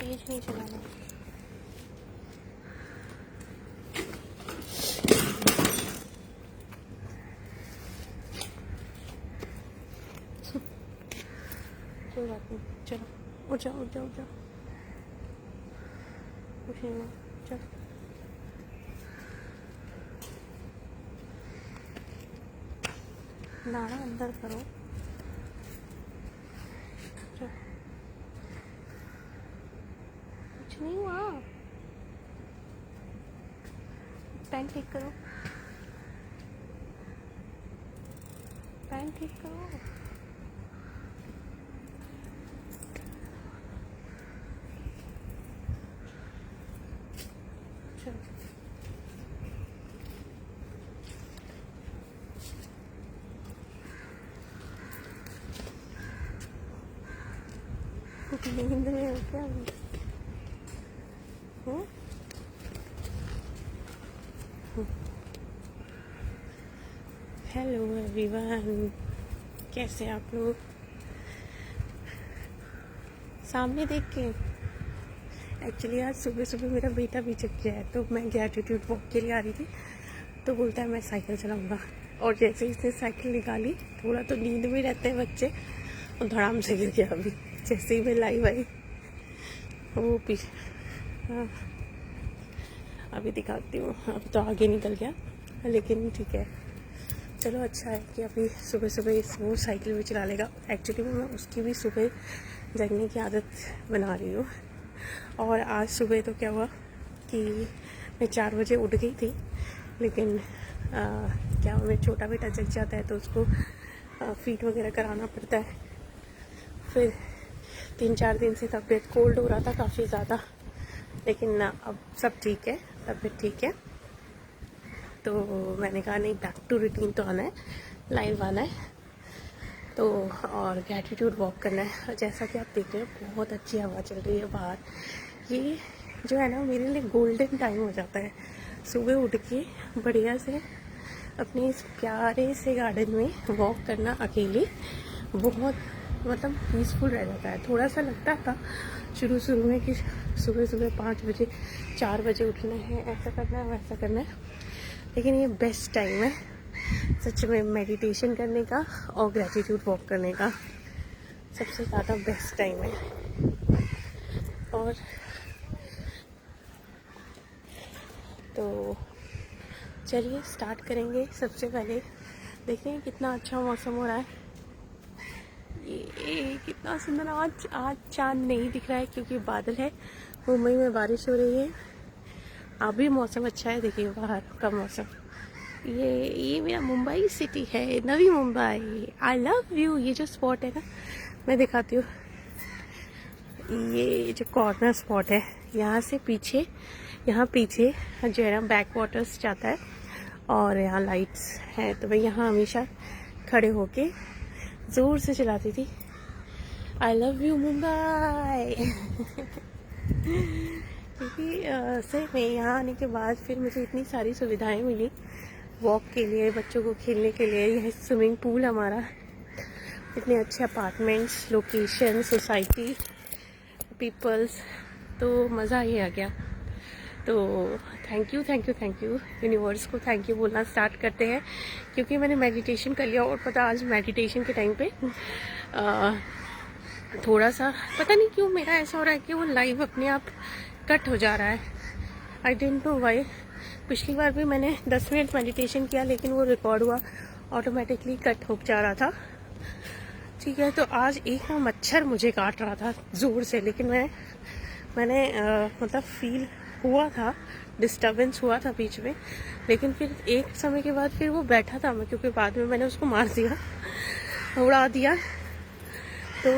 तेज नहीं चलाना। कोई बात नहीं, चलो उठ जाओ उठ जाओ उठ जाओ, कुछ नहीं हुआ, चलो। नाड़ा अंदर करो, चलो। कुछ नहीं हुआ, पैंट ठीक करो, पैंट ठीक करो। चलो नींद में हो क्या? हेलो एवरीवन, कैसे आप लोग? सामने देख के एक्चुअली आज सुबह सुबह मेरा बेटा भी जग गया है, तो मैं ग्रेटिट्यूड वॉक के लिए आ रही थी, तो बोलता है मैं साइकिल चलाऊंगा। और जैसे ही इसने साइकिल निकाली, थोड़ा तो नींद में रहते हैं बच्चे, और धड़ाम से गिर गया। अभी जैसे ही मैं लाइव आई वो पीछे, हाँ अभी दिखाती हूँ। अभी तो आगे निकल गया, लेकिन ठीक है, चलो अच्छा है कि अभी सुबह सुबह वो साइकिल भी चला लेगा। एक्चुअली मैं उसकी भी सुबह जगने की आदत बना रही हूँ। और आज सुबह तो क्या हुआ कि मैं 4 बजे उठ गई थी, लेकिन क्या मेरा छोटा बेटा जग जाता है तो उसको फीड वगैरह कराना पड़ता है। फिर 3-4 दिन से तबीयत कोल्ड हो रहा था काफ़ी ज़्यादा, लेकिन अब सब ठीक है, तबीयत ठीक है। तो मैंने कहा नहीं, बैक टू रूटीन तो आना है, लाइव आना है, तो और ग्रेटिट्यूड वॉक करना है। जैसा कि आप देख रहे हो बहुत अच्छी हवा चल रही है बाहर। ये जो है ना मेरे लिए गोल्डन टाइम हो जाता है, सुबह उठ के बढ़िया से अपने इस प्यारे से गार्डन में वॉक करना अकेले बहुत मतलब पीसफुल रह जाता है। थोड़ा सा लगता था शुरू में कि सुबह सुबह 5 बजे 4 बजे उठना है, ऐसा करना है वैसा करना है, लेकिन ये बेस्ट टाइम है सच में मेडिटेशन करने का और ग्रेटिट्यूड वॉक करने का। सबसे ज़्यादा बेस्ट टाइम है। और तो चलिए स्टार्ट करेंगे। सबसे पहले देखते हैं कितना अच्छा मौसम हो रहा है। ये कितना सुंदर, आज चांद नहीं दिख रहा है क्योंकि बादल है। मुंबई में बारिश हो रही है, अभी मौसम अच्छा है। देखिए बाहर का मौसम, ये मेरा मुंबई सिटी है, Navi Mumbai. I love you. ये जो स्पॉट है ना, मैं दिखाती हूँ। ये जो कॉर्नर स्पॉट है, यहाँ से पीछे, यहाँ पीछे जो है ना बैक वाटर्स जाता है और यहाँ लाइट्स हैं, तो मैं यहाँ हमेशा खड़े होके ज़ोर से चलाती थी आई लव यू मुंबई। क्योंकि सही में यहाँ आने के बाद फिर मुझे इतनी सारी सुविधाएं मिली वॉक के लिए, बच्चों को खेलने के लिए। यह स्विमिंग पूल हमारा, इतने अच्छे अपार्टमेंट्स, लोकेशन, सोसाइटी, पीपल्स, तो मज़ा ही आ गया। तो थैंक यू यूनिवर्स को थैंक यू बोलना स्टार्ट करते हैं, क्योंकि मैंने मेडिटेशन कर लिया। और पता आज मेडिटेशन के टाइम पे थोड़ा सा पता नहीं क्यों मेरा ऐसा हो रहा है कि वो लाइव अपने आप कट हो जा रहा है। I don't know why. पिछली बार भी मैंने 10 मिनट मेडिटेशन किया, लेकिन वो रिकॉर्ड हुआ ऑटोमेटिकली कट हो जा रहा था। ठीक है, तो आज एक ना मच्छर मुझे काट रहा था ज़ोर से, लेकिन मैंने मतलब फील हुआ था, डिस्टर्बेंस हुआ था बीच में, लेकिन फिर एक समय के बाद फिर वो बैठा था। मैं क्योंकि बाद में मैंने उसको मार दिया, उड़ा दिया, तो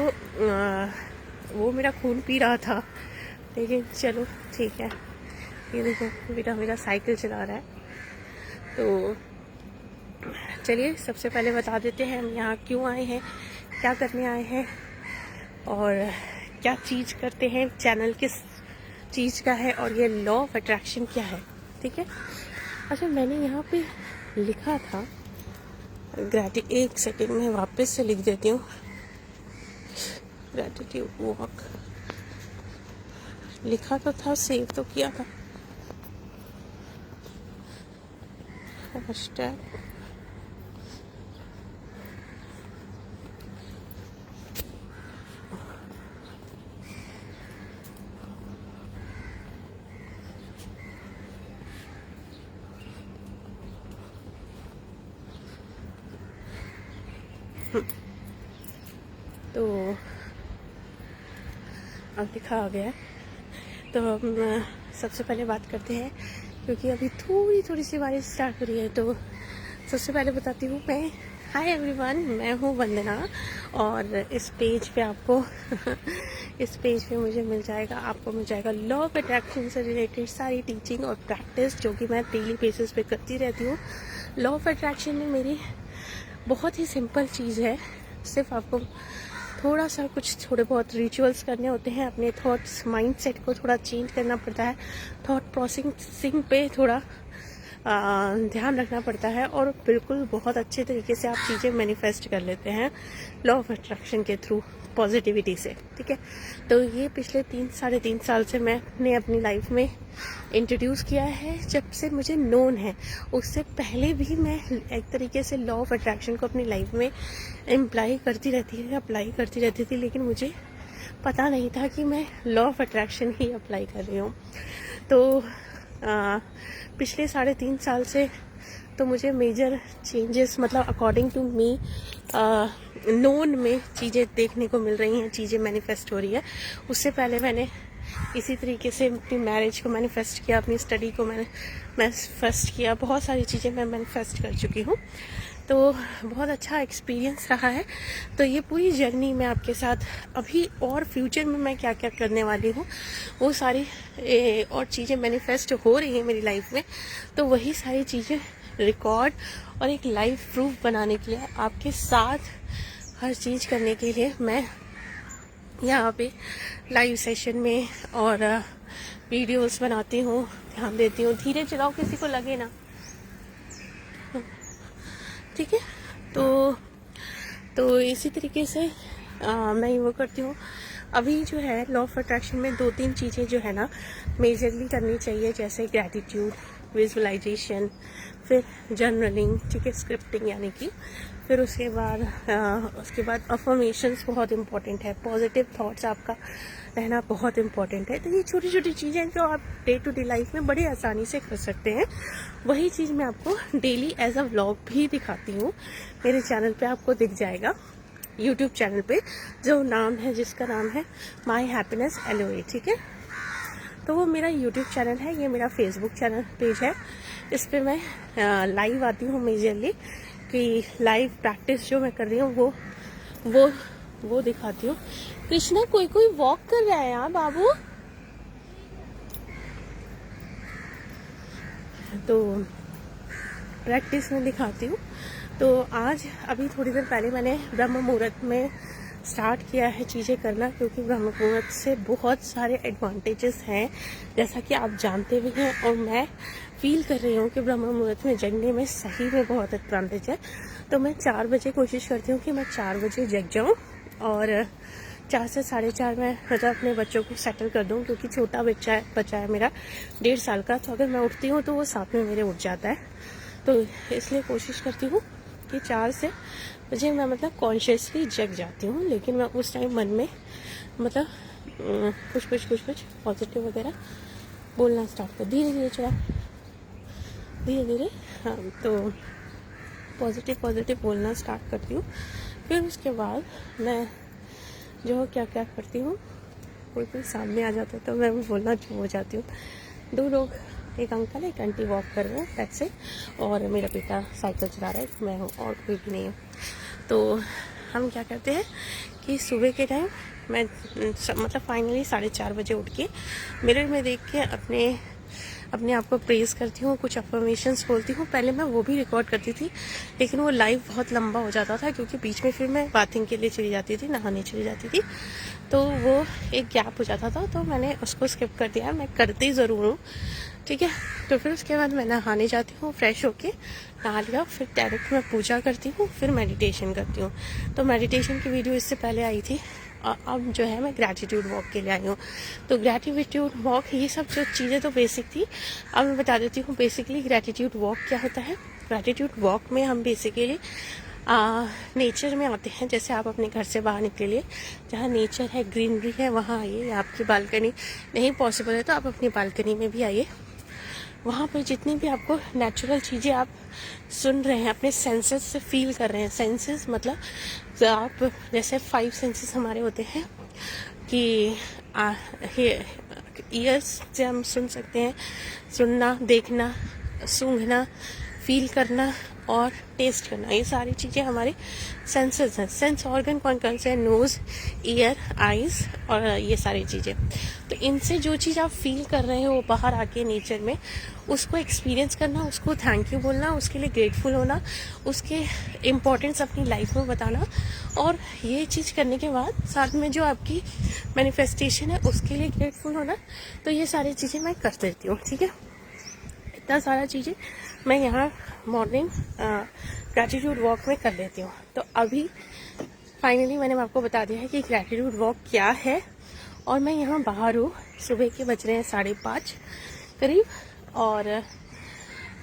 वो मेरा खून पी रहा था। लेकिन चलो ठीक है। ये देखो बेटा मेरा साइकिल चला रहा है। तो चलिए सबसे पहले बता देते हैं हम यहाँ क्यों आए हैं, क्या करने आए हैं और क्या चीज़ करते हैं, चैनल किस चीज़ का है और ये लॉ ऑफ अट्रैक्शन क्या है। ठीक है। अच्छा, मैंने यहाँ पे लिखा था एक सेकेंड में वापस से लिख देती हूँ। ग्रेटिट्यूड वॉक, लिखा तो था, सेव तो किया था। हैशटैग तो अब लिखा आ गया है। तो हम सबसे पहले बात करते हैं, क्योंकि अभी थोड़ी सी बारिश स्टार्ट हो रही है। तो सबसे पहले बताती हूँ मैं, हाय एवरीवन, मैं हूँ वंदना। और इस पेज पे आपको इस पेज पे मुझे मिल जाएगा, आपको मिल जाएगा लॉ ऑफ अट्रैक्शन से रिलेटेड सारी टीचिंग और प्रैक्टिस, जो कि मैं डेली बेसिस पे करती रहती हूँ। लॉ ऑफ अट्रैक्शन में मेरी बहुत ही सिंपल चीज़ है, सिर्फ आपको थोड़ा सा कुछ थोड़े बहुत रिचुअल्स करने होते हैं, अपने थॉट्स माइंडसेट को थोड़ा चेंज करना पड़ता है, थॉट प्रोसेसिंग पे थोड़ा ध्यान रखना पड़ता है, और बिल्कुल बहुत अच्छे तरीके से आप चीज़ें मैनिफेस्ट कर लेते हैं लॉ ऑफ अट्रैक्शन के थ्रू, पॉजिटिविटी से। ठीक है, तो ये पिछले 3-3.5 साल से मैंने अपनी लाइफ में इंट्रोड्यूस किया है, जब से मुझे नोन है। उससे पहले भी मैं एक तरीके से लॉ ऑफ अट्रैक्शन को अपनी लाइफ में अप्लाई करती रहती थी, लेकिन मुझे पता नहीं था कि मैं law of attraction he apply कर रही हूँ। तो पिछले 3.5 साल से तो मुझे मेजर चेंजेस, मतलब अकॉर्डिंग टू मी नोन में चीज़ें देखने को मिल रही हैं, चीज़ें मैनिफेस्ट हो रही है। उससे पहले मैंने इसी तरीके से अपनी मैरिज को मैनिफेस्ट किया, अपनी स्टडी को मैंने मैनिफेस्ट किया, बहुत सारी चीज़ें मैं मैनिफेस्ट कर चुकी हूँ। तो बहुत अच्छा एक्सपीरियंस रहा है। तो ये पूरी जर्नी मैं आपके साथ अभी और फ्यूचर में मैं क्या क्या करने वाली हूँ, वो सारी और चीज़ें मैनिफेस्ट हो रही हैं मेरी लाइफ में। तो वही सारी चीज़ें रिकॉर्ड और एक लाइव प्रूफ बनाने के लिए, आपके साथ हर चीज़ करने के लिए मैं यहाँ पे लाइव सेशन में और वीडियोस बनाती हूँ, ध्यान देती हूँ। धीरे चलाओ, किसी को लगे ना, ठीक है। तो इसी तरीके से मैं वो करती हूँ। अभी जो है लॉ ऑफ अट्रैक्शन में 2-3 चीज़ें जो है ना मेजरली करनी चाहिए, जैसे ग्रैटिट्यूड, विजुअलाइजेशन, फिर जर्नलिंग, ठीक है, स्क्रिप्टिंग यानी कि, फिर उसके बाद अफर्मेशंस बहुत इंपॉर्टेंट है, पॉजिटिव थॉट्स आपका रहना बहुत इंपॉर्टेंट है। तो ये छोटी छोटी चीज़ें जो आप डे टू डे लाइफ में बड़ी आसानी से कर सकते हैं, वही चीज़ मैं आपको डेली एज अ व्लॉग भी दिखाती हूँ। मेरे चैनल पे आपको दिख जाएगा, यूट्यूब चैनल पे, जो नाम है, जिसका नाम है माई हैप्पीनेस LOA, ठीक है। तो वो मेरा यूट्यूब चैनल है, ये मेरा फेसबुक चैनल पेज है। इस पर मैं लाइव आती हूँ मेजरली, कि लाइव प्रैक्टिस जो मैं कर रही हूँ वो दिखाती हूँ। कृष्णा, कोई वॉक कर रहा है यहाँ बाबू। तो प्रैक्टिस में दिखाती हूँ। तो आज अभी थोड़ी देर पहले मैंने ब्रह्म मुहूर्त में स्टार्ट किया है चीज़ें करना, क्योंकि ब्रह्म मुहूर्त से बहुत सारे एडवांटेजेस हैं, जैसा कि आप जानते भी हैं, और मैं फील कर रही हूँ कि ब्रह्म मुहूर्त में जगने में सही में बहुत एडवांटेज है। तो मैं 4 बजे कोशिश करती हूँ कि मैं 4 बजे जग जाऊँ, और 4 से 4:30 में मतलब अपने बच्चों को सेटल कर दूँ, क्योंकि छोटा बच्चा है मेरा 1.5 साल का। तो अगर मैं उठती हूँ तो वो साथ में मेरे उठ जाता है। तो इसलिए कोशिश करती हूँ कि 4 से बजे मैं मतलब कॉन्शियसली जग जाती हूँ, लेकिन मैं उस टाइम मन में मतलब कुछ पॉजिटिव वगैरह बोलना स्टार्ट कर, धीरे धीरे हाँ, तो पॉजिटिव बोलना स्टार्ट करती हूँ। फिर उसके बाद मैं जो क्या करती हूँ, कोई सामने आ जाता है तो मैं बोलना शुरू हो जाती हूँ। 2 लोग, एक अंकल एक आंटी वॉक कर रहे हैं बैक से, और मेरा बेटा साइकिल चला रहा है, मैं हूँ और कोई भी नहीं है। तो हम क्या करते हैं कि सुबह के टाइम मैं मतलब फाइनली 4:30 बजे उठ के मिरर में देख के अपने आप को प्रेज़ करती हूँ, कुछ अफर्मेशंस बोलती हूँ। पहले मैं वो भी रिकॉर्ड करती थी, लेकिन वो लाइव बहुत लंबा हो जाता था, क्योंकि बीच में फिर मैं बाथिंग के लिए चली जाती थी, नहाने चली जाती थी, तो वो एक गैप हो जाता था। तो मैंने उसको स्किप कर दिया, मैं करती ज़रूर हूँ, ठीक है। तो फिर उसके बाद मैं नहाने जाती हूँ, फ्रेश होके नहा लिया, फिर डायरेक्ट मैं पूजा करती हूँ, फिर मेडिटेशन करती हूँ। तो मेडिटेशन की वीडियो इससे पहले आई थी, अब जो है मैं ग्रैटिट्यूड वॉक के लिए आई हूँ। तो ग्रैटिट्यूड वॉक, ये सब जो चीज़ें तो बेसिक थी, अब मैं बता देती हूँ बेसिकली ग्रैटिट्यूड वॉक क्या होता है। ग्रैटिट्यूड वॉक में हम बेसिकली नेचर में आते हैं। जैसे आप अपने घर से बाहर निकलिए, जहाँ नेचर है, ग्रीनरी है, वहाँ आइए। आपकी बालकनी नहीं पॉसिबल है तो आप अपनी बालकनी में भी आइए। वहाँ पर जितनी भी आपको नेचुरल चीज़ें आप सुन रहे हैं, अपने सेंसेस से फील कर रहे हैं। सेंसेस मतलब आप जैसे 5 सेंसेस हमारे होते हैं कि ईयर्स से हम सुन सकते हैं, सुनना, देखना, सूंघना, फील करना और टेस्ट करना। ये सारी चीज़ें हमारे सेंसेस हैं। सेंस ऑर्गन कौन कौन से हैं? नोज़, ईयर, आइज़ और ये सारी चीज़ें। तो इनसे जो चीज़ आप फील कर रहे हो बाहर आके नेचर में, उसको एक्सपीरियंस करना, उसको थैंक यू बोलना, उसके लिए ग्रेटफुल होना, उसके इम्पोर्टेंस अपनी लाइफ में बताना। और ये चीज़ करने के बाद साथ में जो आपकी मैनिफेस्टेशन है उसके लिए ग्रेटफुल होना। तो ये सारी चीज़ें मैं कर देती हूँ, ठीक है। इतना सारा चीज़ें मैं यहाँ मॉर्निंग ग्रैटिट्यूड वॉक में कर लेती हूँ। तो अभी फाइनली मैंने आपको बता दिया है कि ग्रैटिट्यूड वॉक क्या है। और मैं यहाँ बाहर हूँ, सुबह के बज रहे हैं 5:30 करीब, और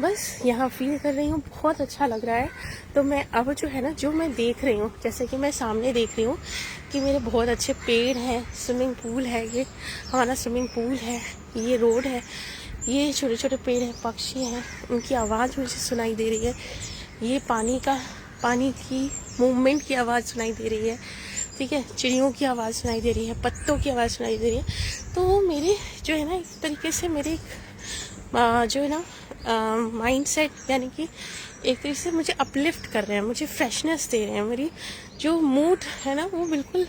बस यहाँ फील कर रही हूँ, बहुत अच्छा लग रहा है। तो मैं अब जो है ना, जो मैं देख रही हूँ, जैसे कि मैं सामने देख रही हूँ कि मेरे बहुत अच्छे पेड़ हैं, स्विमिंग पूल है, ये हमारा स्विमिंग पूल है, ये रोड है, ये छोटे छोटे पेड़ हैं, पक्षी हैं, उनकी आवाज़ मुझे सुनाई दे रही है, ये पानी की मूवमेंट की आवाज़ सुनाई दे रही है, ठीक है, चिड़ियों की आवाज़ सुनाई दे रही है, पत्तों की आवाज़ सुनाई दे रही है। तो मेरे जो है ना, एक तरीके से मेरे जो है ना माइंड सेट, यानी कि एक तरीके से मुझे अपलिफ्ट कर रहे हैं, मुझे फ्रेशनेस दे रहे हैं, मेरी जो मूड है ना वो बिल्कुल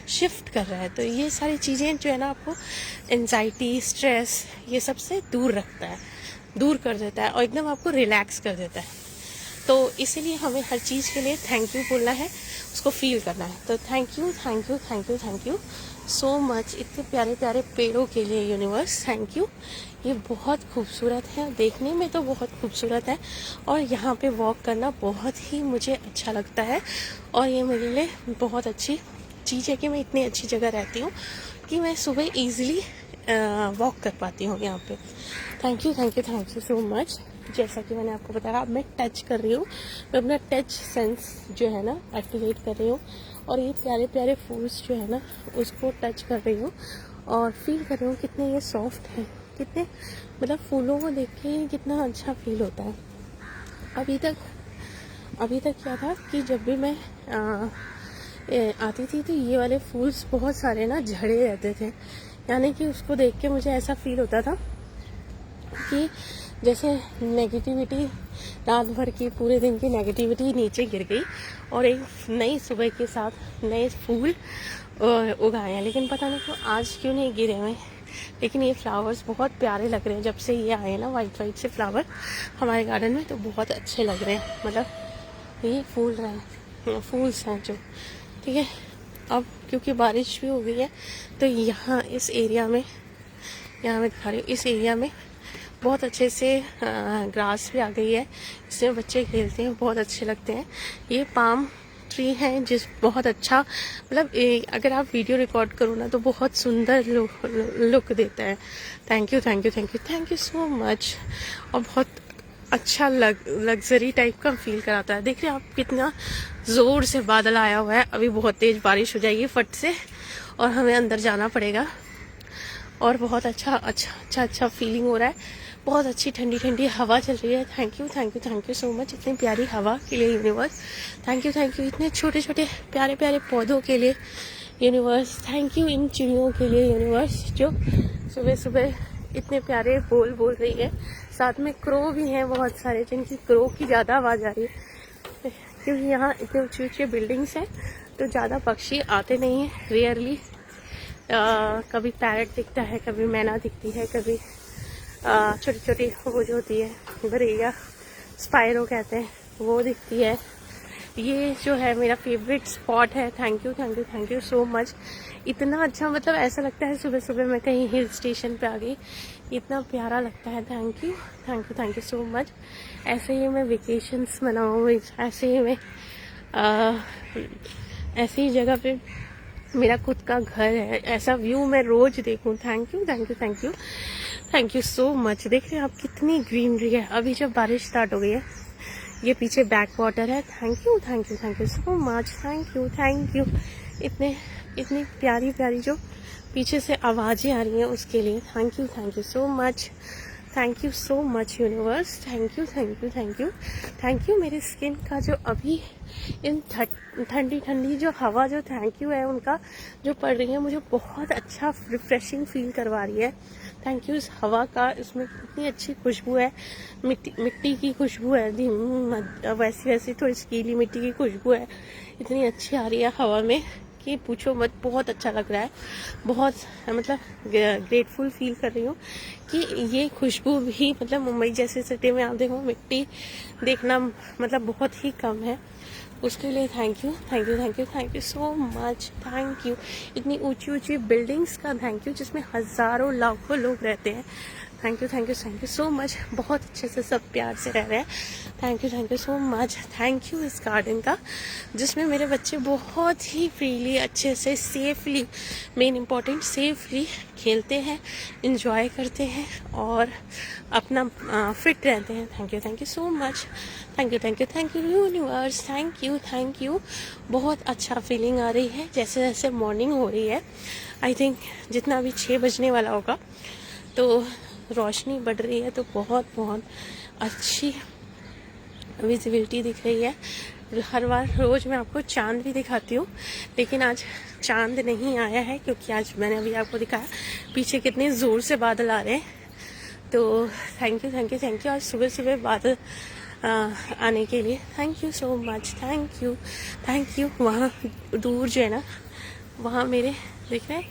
शिफ्ट कर रहा है। तो ये सारी चीज़ें जो है ना आपको एंजाइटी, स्ट्रेस, ये सब से दूर रखता है, दूर कर देता है और एकदम आपको रिलैक्स कर देता है। तो इसीलिए हमें हर चीज़ के लिए थैंक यू बोलना है, उसको फील करना है। तो thank you thank you thank you thank you so much, इतने प्यारे प्यारे पेड़ों के लिए यूनिवर्स, थैंक यू। ये बहुत खूबसूरत है, देखने में तो बहुत खूबसूरत है, और यहाँ पे वॉक करना बहुत ही मुझे अच्छा लगता है। और ये मेरे लिए बहुत अच्छी चीज़ है कि मैं इतनी अच्छी जगह रहती हूँ कि मैं सुबह ईज़िली वॉक कर पाती हूँ यहाँ पे। Thank you so much. जैसा कि मैंने आपको बताया, अब मैं टच कर रही हूँ, मैं अपना टच सेंस जो है ना एक्टिवेट कर रही हूँ, और ये प्यारे प्यारे फूल्स जो है ना उसको टच कर रही हूँ और फील कर रही हूँ कितने ये सॉफ्ट हैं, कितने मतलब फूलों को देख के कितना अच्छा फील होता है। अभी तक क्या था कि जब भी मैं आती थी तो ये वाले फूल्स बहुत सारे ना झड़े रहते थे, यानी कि उसको देख के मुझे ऐसा फील होता था कि जैसे नेगेटिविटी, रात भर की पूरे दिन की नेगेटिविटी नीचे गिर गई और एक नई सुबह के साथ नए फूल उगाए हैं। लेकिन पता नहीं क्यों आज क्यों नहीं गिरे हुए। लेकिन ये फ्लावर्स बहुत प्यारे लग रहे हैं, जब से ये आए ना वाइट से फ्लावर हमारे गार्डन में, तो बहुत अच्छे लग रहे हैं। मतलब ये फूल्स हैं जो, ठीक है। अब क्योंकि बारिश भी हो गई है तो यहाँ इस एरिया में, यहाँ मैं दिखा रही हूँ, इस एरिया में बहुत अच्छे से ग्रास भी आ गई है, इसमें बच्चे खेलते हैं, बहुत अच्छे लगते हैं। ये पाम ट्री है जिस बहुत अच्छा, मतलब अगर आप वीडियो रिकॉर्ड करो ना तो बहुत सुंदर लुक देता है। Thank you so much. और बहुत अच्छा लग्जरी टाइप का फील कराता है। देखिए आप कितना ज़ोर से बादल आया हुआ है, अभी बहुत तेज़ बारिश हो जाएगी फट से और हमें अंदर जाना पड़ेगा। और बहुत अच्छा फीलिंग हो रहा है, बहुत अच्छी ठंडी ठंडी हवा चल रही है। थैंक यू सो मच इतनी प्यारी हवा के लिए यूनिवर्स। थैंक यू इतने छोटे छोटे प्यारे प्यारे पौधों के लिए यूनिवर्स। थैंक यू इन चिड़ियों के लिए यूनिवर्स, जो सुबह सुबह इतने प्यारे बोल रही है। साथ में क्रो भी हैं बहुत सारे, जिनकी क्रो की ज़्यादा आवाज़ आ रही है क्योंकि यहाँ इतने ऊँची ऊँची बिल्डिंग्स हैं तो ज़्यादा पक्षी आते नहीं हैं, रेयरली कभी पैरट दिखता है, कभी मैना दिखती है, कभी छोटी छोटी वो जो होती है बरेया, स्पायरो कहते हैं, वो दिखती है। ये जो है मेरा फेवरेट स्पॉट है। Thank you so much. इतना अच्छा, मतलब ऐसा लगता है सुबह सुबह मैं कहीं हिल स्टेशन पे आ गई, इतना प्यारा लगता है। Thank you so much. ऐसे ही मैं वेकेशंस मनाऊँ, ऐसे ही मैं ऐसी ही जगह पे मेरा खुद का घर है, ऐसा व्यू मैं रोज देखूं। Thank you thank you thank you thank you so much. देख रहे हैं आप कितनी ग्रीनरी है। अभी जब बारिश स्टार्ट हो गई है, ये पीछे बैक वाटर है। Thank you thank you thank you so much. Thank you इतनी प्यारी प्यारी जो पीछे से आवाज़ें आ रही हैं उसके लिए thank you so much. Thank you so much universe. Thank you मेरी स्किन का जो अभी इन ठंडी ठंडी जो हवा जो थैंक यू है उनका जो पड़ रही है, मुझे बहुत अच्छा रिफ्रेशिंग फील करवा रही है। थैंक यू इस हवा का, इसमें इतनी अच्छी खुशबू है, मिट्टी की खुशबू है, वैसी थोड़ी गीली मिट्टी की खुशबू है, इतनी अच्छी आ रही है हवा में कि पूछो मत। बहुत अच्छा लग रहा है, बहुत मतलब ग्रेटफुल फील कर रही हूँ कि ये खुशबू भी मतलब मुंबई जैसे सिटी में आप देखो मिट्टी देखना मतलब बहुत ही कम है। उसके लिए thank you so much. Thank you इतनी ऊंची ऊंची बिल्डिंग्स का थैंक यू, जिसमें हज़ारों लाखों लोग रहते हैं। Thank you so much. बहुत अच्छे से सब प्यार से रह रहे हैं। Thank you so much. Thank you इस गार्डन का, जिसमें मेरे बच्चे बहुत ही फ्रीली अच्छे से सेफली, मेन इम्पॉर्टेंट सेफली खेलते हैं, इंजॉय करते हैं और अपना फिट रहते हैं। Thank you so much. Thank you universe. Thank you बहुत अच्छा फीलिंग आ रही है। जैसे जैसे मॉर्निंग हो रही है, आई थिंक जितना भी 6 बजने वाला होगा तो रोशनी बढ़ रही है, तो बहुत अच्छी विजिबिलिटी दिख रही है। हर बार रोज़ मैं आपको चांद भी दिखाती हूँ, लेकिन आज चांद नहीं आया है क्योंकि आज मैंने अभी आपको दिखाया पीछे कितने ज़ोर से बादल आ रहे हैं। तो थैंक यू आज सुबह सुबह बादल आने के लिए thank you so much. Thank you. वहाँ दूर जो है ना, वहाँ मेरे दिख रहे हैं,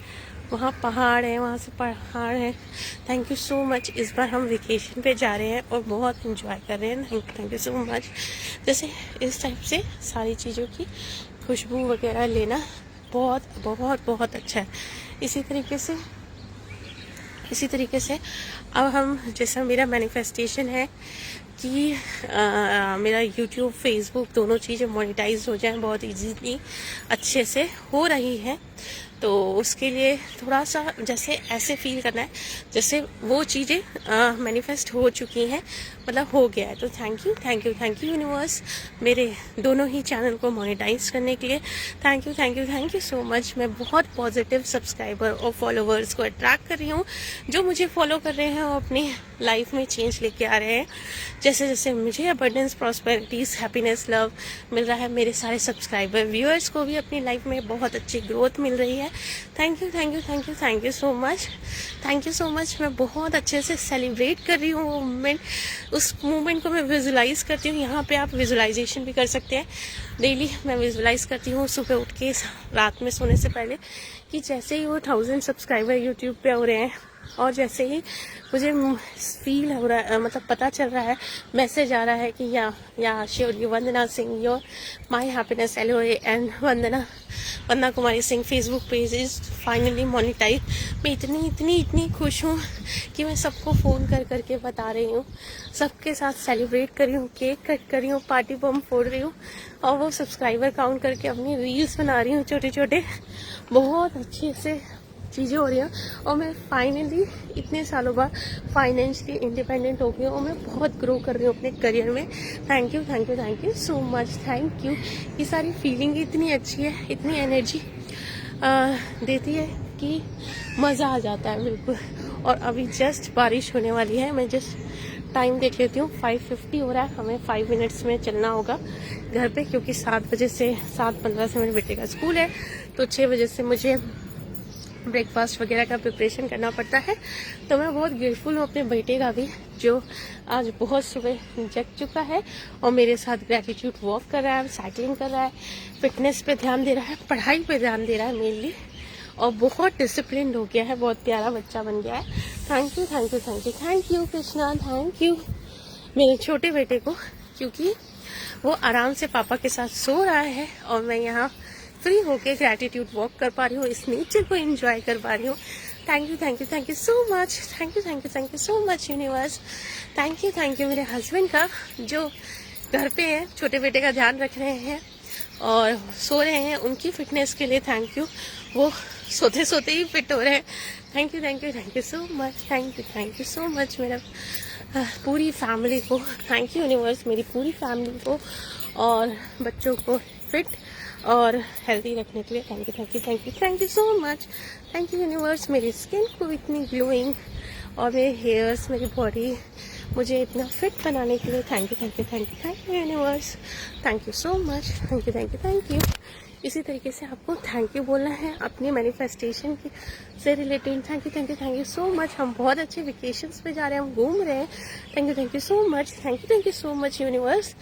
वहाँ पहाड़ है, वहाँ से पहाड़ है। Thank you so much. इस बार हम वेकेशन पे जा रहे हैं और बहुत इंजॉय कर रहे हैं। Thank you so much. जैसे इस टाइप से सारी चीज़ों की खुशबू वगैरह लेना बहुत अच्छा है। इसी तरीके से अब हम, जैसा मेरा मैनिफेस्टेशन है कि मेरा यूट्यूब फेसबुक दोनों चीज़ें मोनेटाइज हो जाएं बहुत इजीली, अच्छे से हो रही है। तो उसके लिए थोड़ा सा जैसे ऐसे फील करना है जैसे वो चीज़ें मैनिफेस्ट हो चुकी हैं, मतलब हो गया है। तो थैंक यू यूनिवर्स मेरे दोनों ही चैनल को मोनेटाइज करने के लिए। Thank you so much. मैं बहुत पॉजिटिव सब्सक्राइबर और फॉलोवर्स को अट्रैक्ट कर रही हूँ, जो मुझे फॉलो कर रहे हैं और अपनी लाइफ में चेंज लेके आ रहे हैं। जैसे जैसे मुझे अबंडेंस, प्रॉस्पेरिटीज, हैप्पीनेस, लव मिल रहा है, मेरे सारे सब्सक्राइबर व्यूअर्स को भी अपनी लाइफ में बहुत अच्छी ग्रोथ मिल रही है। Thank you so much. मैं बहुत अच्छे से सेलिब्रेट कर रही हूँ वो मोमेंट, उस मोमेंट को मैं विजुलाइज करती हूँ। यहाँ पे आप विजुलाइजेशन भी कर सकते हैं। डेली मैं विजुलाइज करती हूँ सुबह उठ के, रात में सोने से पहले, कि जैसे ही वो 1000 सब्सक्राइबर यूट्यूब पे हो रहे हैं और जैसे ही मुझे फील हो रहा है, मतलब पता चल रहा है, मैसेज आ रहा है कि या sure you Vandana Singh your my happiness LOA and Vandana Kumari Singh Facebook page is finally monetize. मैं इतनी खुश हूँ कि मैं सबको फ़ोन करके बता रही हूँ, सबके साथ सेलिब्रेट कर रही हूँ, केक कट कर रही हूँ, पार्टी बम फोड़ रही हूँ और वो सब्सक्राइबर काउंट करके अपनी रील्स बना रही हूँ छोटे। बहुत अच्छे से चीज़ें हो रही हैं और मैं फाइनली इतने सालों बाद फाइनेंशियली इंडिपेंडेंट हो गई हूँ और मैं बहुत ग्रो कर रही हूँ अपने करियर में। Thank you so much. Thank you. ये सारी फीलिंग इतनी अच्छी है, इतनी एनर्जी देती है कि मज़ा आ जाता है बिल्कुल। और अभी जस्ट बारिश होने वाली है। मैं जस्ट टाइम देख लेती हूँ, 5:50 हो रहा है। हमें 5 मिनट्स में चलना होगा घर पे, क्योंकि 7 बजे से 7:15 से मेरे बेटे का स्कूल है, तो 6 बजे से मुझे ब्रेकफास्ट वगैरह का प्रिपरेशन करना पड़ता है। तो मैं बहुत ग्रेटफुल हूँ अपने बेटे का भी, जो आज बहुत सुबह जग चुका है और मेरे साथ ग्रैटिट्यूड वॉक कर रहा है, साइकिलिंग कर रहा है, फिटनेस पे ध्यान दे रहा है, पढ़ाई पे ध्यान दे रहा है मेनली, और बहुत डिसिप्लिन हो गया है, बहुत प्यारा बच्चा बन गया है। Thank you Krishna. Thank you मेरे छोटे बेटे को, क्योंकि वो आराम से पापा के साथ सो रहा है और मैं यहाँ फ्री होके ग्रैटिट्यूड वॉक कर पा रही हूँ, इस नेचर को एंजॉय कर पा रही हूँ। Thank you so much. Thank you so much universe. Thank you मेरे हस्बैंड का, जो घर पे है, छोटे बेटे का ध्यान रख रहे हैं और सो रहे हैं, उनकी फिटनेस के लिए थैंक यू। वो सोते सोते ही फिट हो रहे हैं। Thank you thank you thank you so much, thank you so much मेरा पूरी फैमिली को, थैंक यू यूनिवर्स मेरी पूरी फैमिली को और बच्चों को फिट और हेल्दी रखने के लिए। Thank you so much. Thank you universe मेरी स्किन को इतनी ग्लोइंग और मेरे हेयर्स, मेरी बॉडी मुझे इतना फिट बनाने के लिए। Thank you universe. Thank you so much. Thank you. इसी तरीके से आपको थैंक यू बोलना है अपनी मैनिफेस्टेशन की से related. Thank you so much. हम बहुत अच्छे वेकेशंस पे जा रहे हैं, हम घूम रहे हैं। Thank you so much. Thank you so much universe.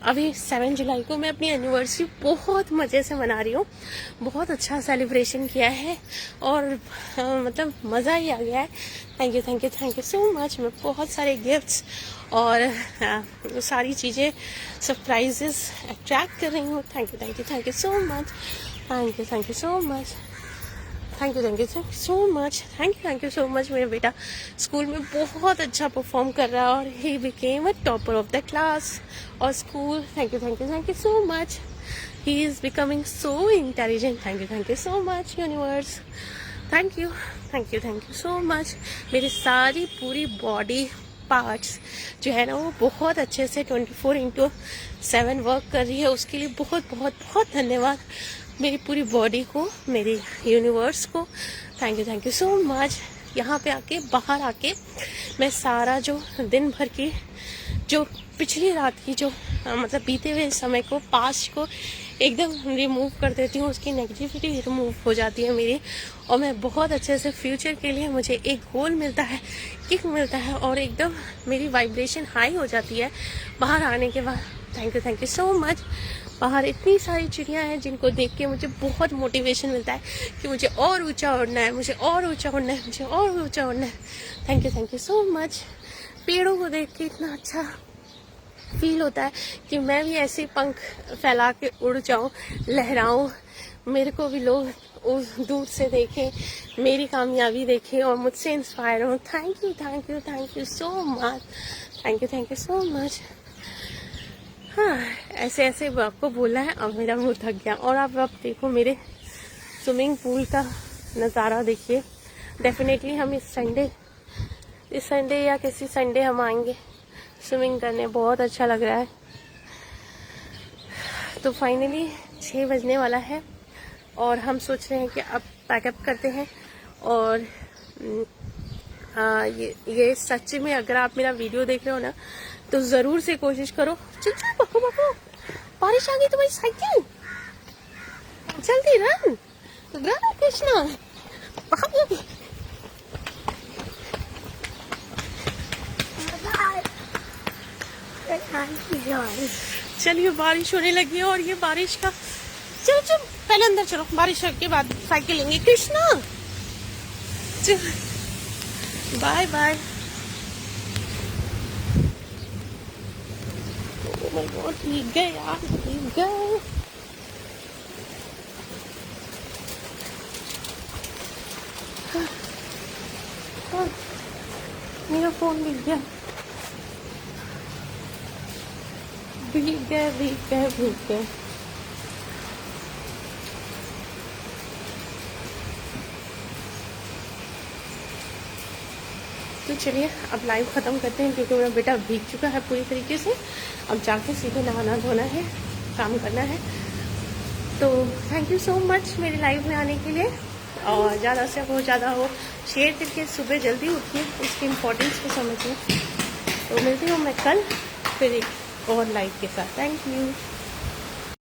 अभी 7 जुलाई को मैं अपनी एनिवर्सरी बहुत मज़े से मना रही हूँ। बहुत अच्छा सेलिब्रेशन किया है और मतलब मज़ा ही आ गया है। Thank you so much. मैं बहुत सारे गिफ्ट्स और सारी चीज़ें सरप्राइजेस अट्रैक्ट कर रही हूँ। Thank you so much. Thank you so much. Thank you so much. मेरा बेटा स्कूल में बहुत अच्छा परफॉर्म कर रहा है और he became a topper of the class और school. Thank you so much. He is becoming so intelligent. Thank you so much universe. Thank you so much. मेरी सारी पूरी बॉडी पार्ट्स जो है ना वो बहुत अच्छे से 24/7 वर्क कर रही है। उसके लिए बहुत बहुत बहुत धन्यवाद मेरी पूरी बॉडी को, मेरी यूनिवर्स को। Thank you so much. यहाँ पे आके, बाहर आके मैं सारा जो दिन भर की जो पिछली रात की जो मतलब बीते हुए समय को, पास्ट को एकदम रिमूव कर देती हूँ। उसकी नेगेटिविटी रिमूव हो जाती है मेरी और मैं बहुत अच्छे से फ्यूचर के लिए मुझे एक गोल मिलता है, किक मिलता है और एकदम मेरी वाइब्रेशन हाई हो जाती है बाहर आने के बाद। Thank you so much. बाहर इतनी सारी चिड़ियाँ हैं जिनको देख के मुझे बहुत मोटिवेशन मिलता है कि मुझे और ऊंचा उड़ना है, मुझे और ऊंचा उड़ना है, मुझे और ऊंचा उड़ना है। Thank you so much. पेड़ों को देख के इतना अच्छा फील होता है कि मैं भी ऐसे पंख फैला के उड़ जाऊं, लहराऊं, मेरे को भी लोग दूर से देखें, मेरी कामयाबी देखें और मुझसे इंस्पायर हो। Thank you so much. Thank you so much. हाँ, ऐसे ऐसे आपको बोला है। अब मेरा मुंह थक गया और आप अब देखो मेरे स्विमिंग पूल का नज़ारा देखिए। डेफिनेटली हम इस संडे या किसी संडे हम आएंगे स्विमिंग करने। बहुत अच्छा लग रहा है। तो फाइनली 6 बजने वाला है और हम सोच रहे हैं कि अब पैकअप करते हैं। और ये सच में अगर आप मेरा वीडियो देख रहे हो ना तो ज़रूर से कोशिश करो। चल बको बारिश आ गई तुम्हारी साइकिल, जल्दी रन कृष्णा। चलिए बारिश होने लगी है और ये बारिश का चलो पहले अंदर चलो, बारिश के बाद साइकिल लेंगे कृष्णा। Bye bye. भीग गए यार, भीग गए। मेरा फोन भीग गया। भीग गए। तो चलिए अब लाइव ख़त्म करते हैं क्योंकि मेरा बेटा भीग चुका है पूरी तरीके से। अब जाके सीधे नहाना धोना है, काम करना है। तो थैंक यू सो मच मेरी लाइव में आने के लिए और ज़्यादा से ज़्यादा हो शेयर करके सुबह जल्दी उठिए, इसकी इम्पोर्टेंस को समझिए। तो मिलती हूँ मैं कल फिर एक और लाइव के साथ। Thank you.